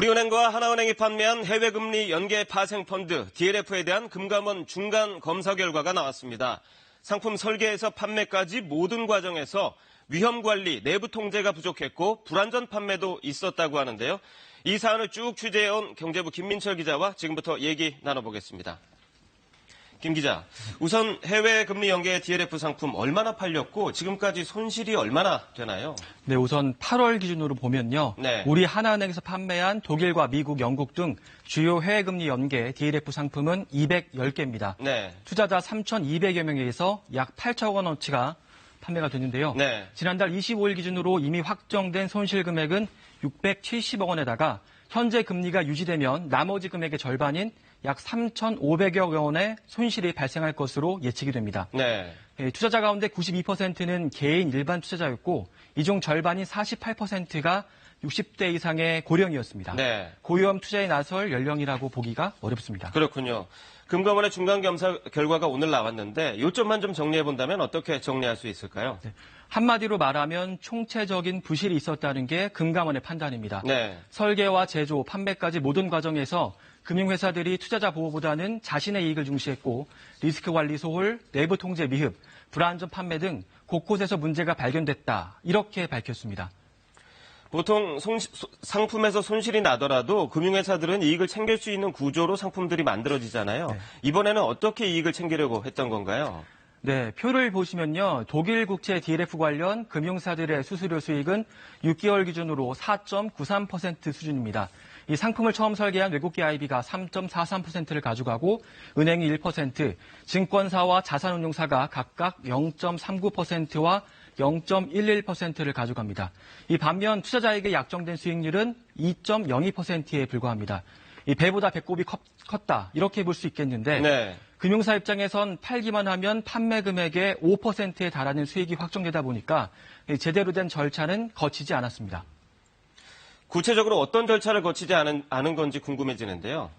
우리은행과 하나은행이 판매한 해외금리 연계 파생펀드 DLF에 대한 금감원 중간 검사 결과가 나왔습니다. 상품 설계에서 판매까지 모든 과정에서 위험 관리, 내부 통제가 부족했고 불안전 판매도 있었다고 하는데요. 이 사안을 쭉 취재해온 경제부 김민철 기자와 지금부터 얘기 나눠보겠습니다. 김 기자, 우선 해외 금리 연계 DLF 상품 얼마나 팔렸고 지금까지 손실이 얼마나 되나요? 네, 우선 8월 기준으로 보면요. 네. 우리 하나은행에서 판매한 독일과 미국, 영국 등 주요 해외 금리 연계 DLF 상품은 210개입니다. 네. 투자자 3,200여 명에서 약 8천 원어치가 판매가 됐는데요. 네. 지난달 25일 기준으로 이미 확정된 손실 금액은 670억 원에다가 현재 금리가 유지되면 나머지 금액의 절반인 약 3,500여 원의 손실이 발생할 것으로 예측이 됩니다. 네. 투자자 가운데 92%는 개인 일반 투자자였고 이 중 절반인 48%가 60대 이상의 고령이었습니다. 네. 고위험 투자에 나설 연령이라고 보기가 어렵습니다. 그렇군요. 금감원의 중간 검사 결과가 오늘 나왔는데 요점만 좀 정리해본다면 어떻게 정리할 수 있을까요? 네. 한마디로 말하면 총체적인 부실이 있었다는 게 금감원의 판단입니다. 네. 설계와 제조, 판매까지 모든 과정에서 금융회사들이 투자자 보호보다는 자신의 이익을 중시했고 리스크 관리 소홀, 내부 통제 미흡, 불안전 판매 등 곳곳에서 문제가 발견됐다. 이렇게 밝혔습니다. 보통 상품에서 손실이 나더라도 금융회사들은 이익을 챙길 수 있는 구조로 상품들이 만들어지잖아요. 네. 이번에는 어떻게 이익을 챙기려고 했던 건가요? 네, 표를 보시면요. 독일 국채 DLF 관련 금융사들의 수수료 수익은 6개월 기준으로 4.93% 수준입니다. 이 상품을 처음 설계한 외국계 IB가 3.43%를 가져가고 은행이 1%, 증권사와 자산운용사가 각각 0.39%와 0.11%를 가져갑니다. 이 반면 투자자에게 약정된 수익률은 2.02%에 불과합니다. 이 배보다 배꼽이 컸다 이렇게 볼 수 있겠는데 네. 금융사 입장에선 팔기만 하면 판매 금액의 5%에 달하는 수익이 확정되다 보니까 제대로 된 절차는 거치지 않았습니다. 구체적으로 어떤 절차를 거치지 않은 건지 궁금해지는데요.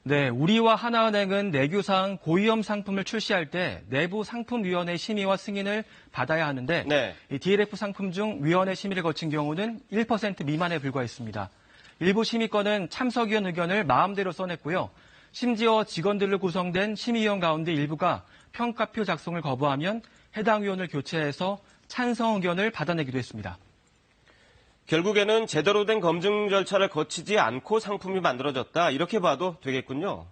네, 우리와 하나은행은 내규상 고위험 상품을 출시할 때 내부 상품위원회 심의와 승인을 받아야 하는데 네. 이 DLF 상품 중 위원회 심의를 거친 경우는 1% 미만에 불과했습니다. 일부 심의권은 참석위원 의견을 마음대로 써냈고요. 심지어 직원들로 구성된 심의위원 가운데 일부가 평가표 작성을 거부하면 해당 위원을 교체해서 찬성 의견을 받아내기도 했습니다. 결국에는 제대로 된 검증 절차를 거치지 않고 상품이 만들어졌다. 이렇게 봐도 되겠군요.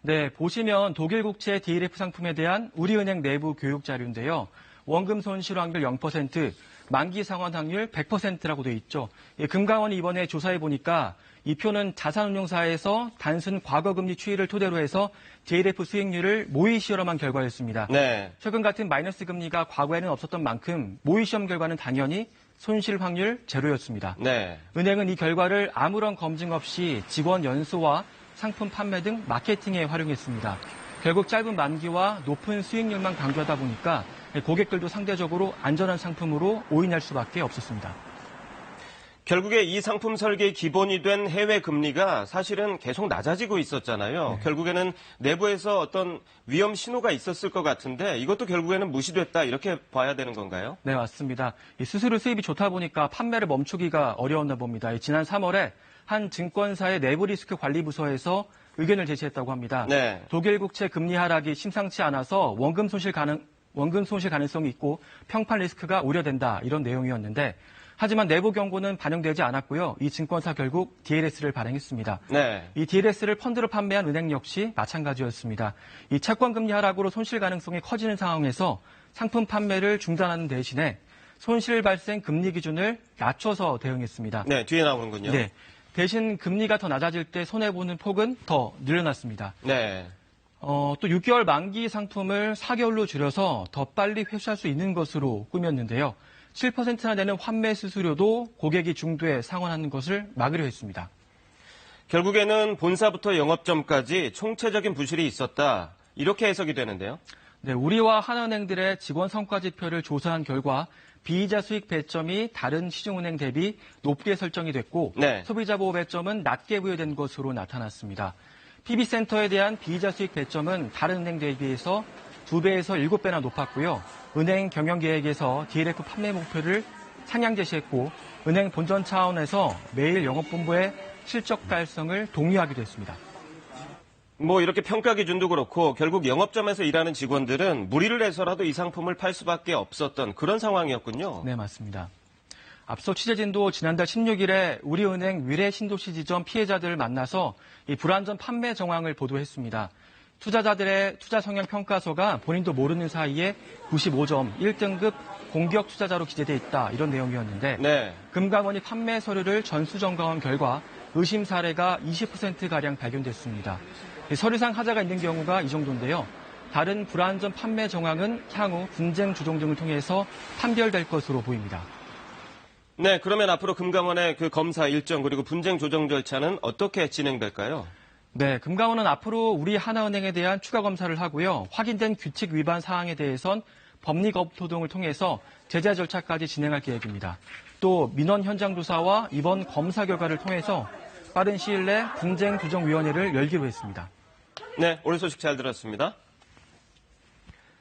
네, 보시면 독일 국채 DLF 상품에 대한 우리은행 내부 교육 자료인데요. 원금 손실 확률 0%, 만기 상환 확률 100%라고 되어 있죠. 금감원이 이번에 조사해 보니까 이 표는 자산운용사에서 단순 과거금리 추이를 토대로 해서 DLF 수익률을 모의 실험한 결과였습니다. 네. 최근 같은 마이너스 금리가 과거에는 없었던 만큼 모의 시험 결과는 당연히 손실 확률 제로였습니다. 네. 은행은 이 결과를 아무런 검증 없이 직원 연수와 상품 판매 등 마케팅에 활용했습니다. 결국 짧은 만기와 높은 수익률만 강조하다 보니까 고객들도 상대적으로 안전한 상품으로 오인할 수밖에 없었습니다. 결국에 이 상품 설계의 기본이 된 해외 금리가 사실은 계속 낮아지고 있었잖아요. 네. 결국에는 내부에서 어떤 위험 신호가 있었을 것 같은데 이것도 결국에는 무시됐다 이렇게 봐야 되는 건가요? 네, 맞습니다. 이 수수료 수입이 좋다 보니까 판매를 멈추기가 어려웠나 봅니다. 지난 3월에 한 증권사의 내부 리스크 관리 부서에서 의견을 제시했다고 합니다. 네. 독일 국채 금리 하락이 심상치 않아서 원금 손실 가능성이 있고 평판 리스크가 우려된다 이런 내용이었는데 하지만 내부 경고는 반영되지 않았고요. 이 증권사 결국 DLS를 발행했습니다. 네. 이 DLS를 펀드로 판매한 은행 역시 마찬가지였습니다. 이 채권 금리 하락으로 손실 가능성이 커지는 상황에서 상품 판매를 중단하는 대신에 손실 발생 금리 기준을 낮춰서 대응했습니다. 네, 뒤에 나오는군요. 네. 대신 금리가 더 낮아질 때 손해보는 폭은 더 늘어났습니다. 네. 또 6개월 만기 상품을 4개월로 줄여서 더 빨리 회수할 수 있는 것으로 꾸몄는데요. 7%나 되는 환매 수수료도 고객이 중도에 상환하는 것을 막으려 했습니다. 결국에는 본사부터 영업점까지 총체적인 부실이 있었다. 이렇게 해석이 되는데요. 네, 우리와 하나은행들의 직원 성과 지표를 조사한 결과 비이자 수익 배점이 다른 시중은행 대비 높게 설정이 됐고 네. 소비자 보호 배점은 낮게 부여된 것으로 나타났습니다. PB센터에 대한 비이자 수익 배점은 다른 은행 대비해서 2배에서 7배나 높았고요. 은행 경영계획에서 DLF 판매 목표를 상향 제시했고 은행 본전 차원에서 매일 영업본부에 실적 달성을 동의하기도 했습니다. 뭐 이렇게 평가 기준도 그렇고 결국 영업점에서 일하는 직원들은 무리를 해서라도 이 상품을 팔 수밖에 없었던 그런 상황이었군요. 네, 맞습니다. 앞서 취재진도 지난달 16일에 우리은행 위례신도시 지점 피해자들을 만나서 이 불안전 판매 정황을 보도했습니다. 투자자들의 투자 성향 평가서가 본인도 모르는 사이에 95점 1등급 공격 투자자로 기재돼 있다 이런 내용이었는데 네. 금감원이 판매 서류를 전수점검한 결과 의심 사례가 20%가량 발견됐습니다. 서류상 하자가 있는 경우가 이 정도인데요. 다른 불안전 판매 정황은 향후 분쟁 조정 등을 통해서 판별될 것으로 보입니다. 네, 그러면 앞으로 금감원의 그 검사 일정 그리고 분쟁 조정 절차는 어떻게 진행될까요? 네, 금감원은 앞으로 우리 하나은행에 대한 추가 검사를 하고요. 확인된 규칙 위반 사항에 대해선 법리 검토 등을 통해서 제재 절차까지 진행할 계획입니다. 또 민원 현장 조사와 이번 검사 결과를 통해서 빠른 시일 내 분쟁 조정위원회를 열기로 했습니다. 네, 오늘 소식 잘 들었습니다.